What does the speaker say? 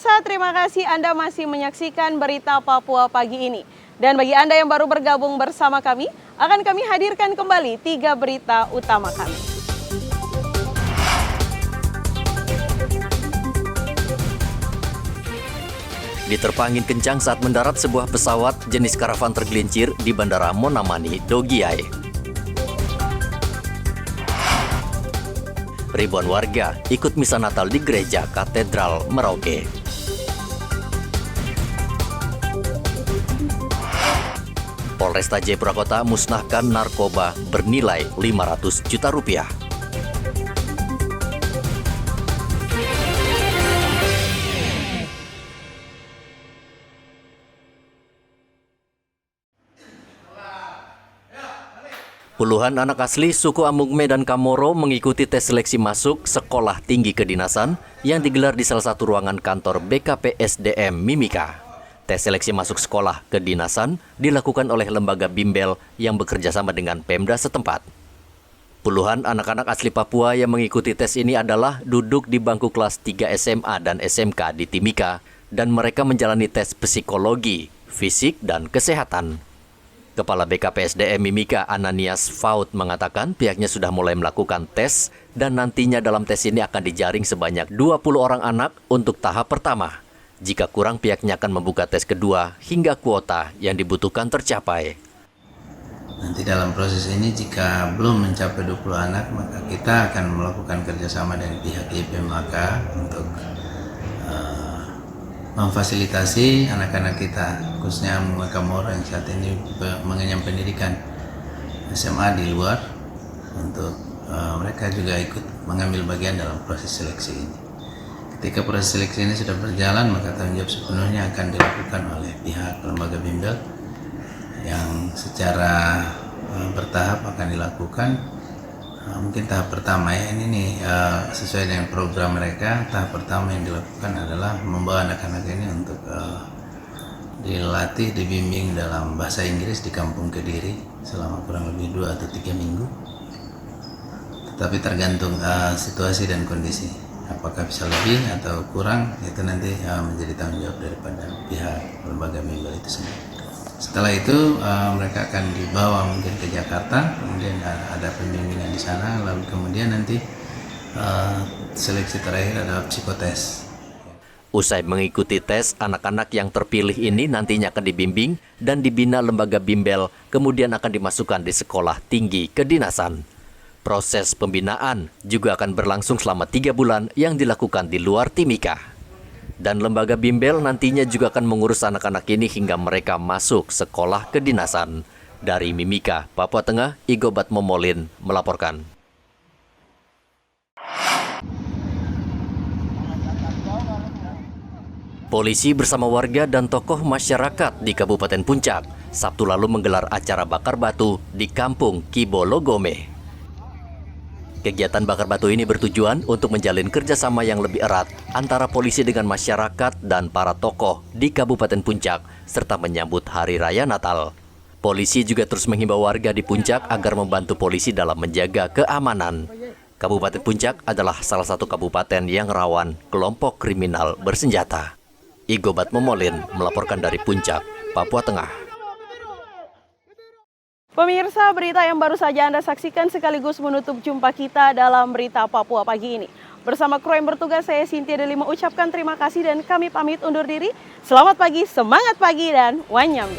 Pemirsa, terima kasih Anda masih menyaksikan berita Papua pagi ini. Dan bagi Anda yang baru bergabung bersama kami, akan kami hadirkan kembali 3 berita utama kami. Diterpa angin kencang saat mendarat sebuah pesawat jenis karavan tergelincir di Bandara Monamani, Dogiai. Ribuan warga ikut misa Natal di Gereja Katedral Merauke. Polresta Jayapura Kota musnahkan narkoba bernilai 500 juta rupiah. Puluhan anak asli suku Amungme dan Kamoro mengikuti tes seleksi masuk Sekolah Tinggi Kedinasan yang digelar di salah satu ruangan kantor BKPSDM Mimika. Tes seleksi masuk sekolah kedinasan dilakukan oleh lembaga bimbel yang bekerja sama dengan Pemda setempat. Puluhan anak-anak asli Papua yang mengikuti tes ini adalah duduk di bangku kelas 3 SMA dan SMK di Timika dan mereka menjalani tes psikologi, fisik, dan kesehatan. Kepala BKPSDM Mimika Ananias Faut mengatakan pihaknya sudah mulai melakukan tes dan nantinya dalam tes ini akan dijaring sebanyak 20 orang anak untuk tahap pertama. Jika kurang pihaknya akan membuka tes kedua hingga kuota yang dibutuhkan tercapai. Nanti dalam proses ini jika belum mencapai 20 anak maka kita akan melakukan kerjasama dengan pihak IPMK untuk memfasilitasi anak-anak kita, khususnya Kamoro yang saat ini mengenyam pendidikan SMA di luar, untuk mereka juga ikut mengambil bagian dalam proses seleksi ini. Ketika proses seleksi ini sudah berjalan, maka tanggung jawab sepenuhnya akan dilakukan oleh pihak lembaga bimbel yang secara bertahap akan dilakukan. Mungkin tahap pertama ya, ini nih sesuai dengan program mereka. Tahap pertama yang dilakukan adalah membawa anak-anak ini untuk dilatih, dibimbing dalam bahasa Inggris di Kampung Kediri selama kurang lebih 2 atau 3 minggu. Tetapi tergantung situasi dan kondisi, apakah bisa lebih atau kurang, itu nanti menjadi tanggung jawab daripada pihak lembaga bimbel itu sendiri. Setelah itu mereka akan dibawa mungkin ke Jakarta, kemudian ada pembimbingan di sana, lalu kemudian nanti seleksi terakhir adalah psikotes. Usai mengikuti tes, anak-anak yang terpilih ini nantinya akan dibimbing dan dibina lembaga bimbel, kemudian akan dimasukkan di Sekolah Tinggi Kedinasan. Proses pembinaan juga akan berlangsung selama 3 bulan yang dilakukan di luar Timika. Dan lembaga bimbel nantinya juga akan mengurus anak-anak ini hingga mereka masuk sekolah kedinasan. Dari Mimika, Papua Tengah, Igobat Momolin melaporkan. Polisi bersama warga dan tokoh masyarakat di Kabupaten Puncak Sabtu lalu menggelar acara bakar batu di Kampung Kibologome. Kegiatan bakar batu ini bertujuan untuk menjalin kerjasama yang lebih erat antara polisi dengan masyarakat dan para tokoh di Kabupaten Puncak, serta menyambut Hari Raya Natal. Polisi juga terus menghimbau warga di Puncak agar membantu polisi dalam menjaga keamanan. Kabupaten Puncak adalah salah satu kabupaten yang rawan kelompok kriminal bersenjata. Igobat Momolin melaporkan dari Puncak, Papua Tengah. Pemirsa, berita yang baru saja Anda saksikan sekaligus menutup jumpa kita dalam berita Papua pagi ini. Bersama kru yang bertugas, saya Cynthia Deli mengucapkan terima kasih dan kami pamit undur diri. Selamat pagi, semangat pagi, dan wanyambe.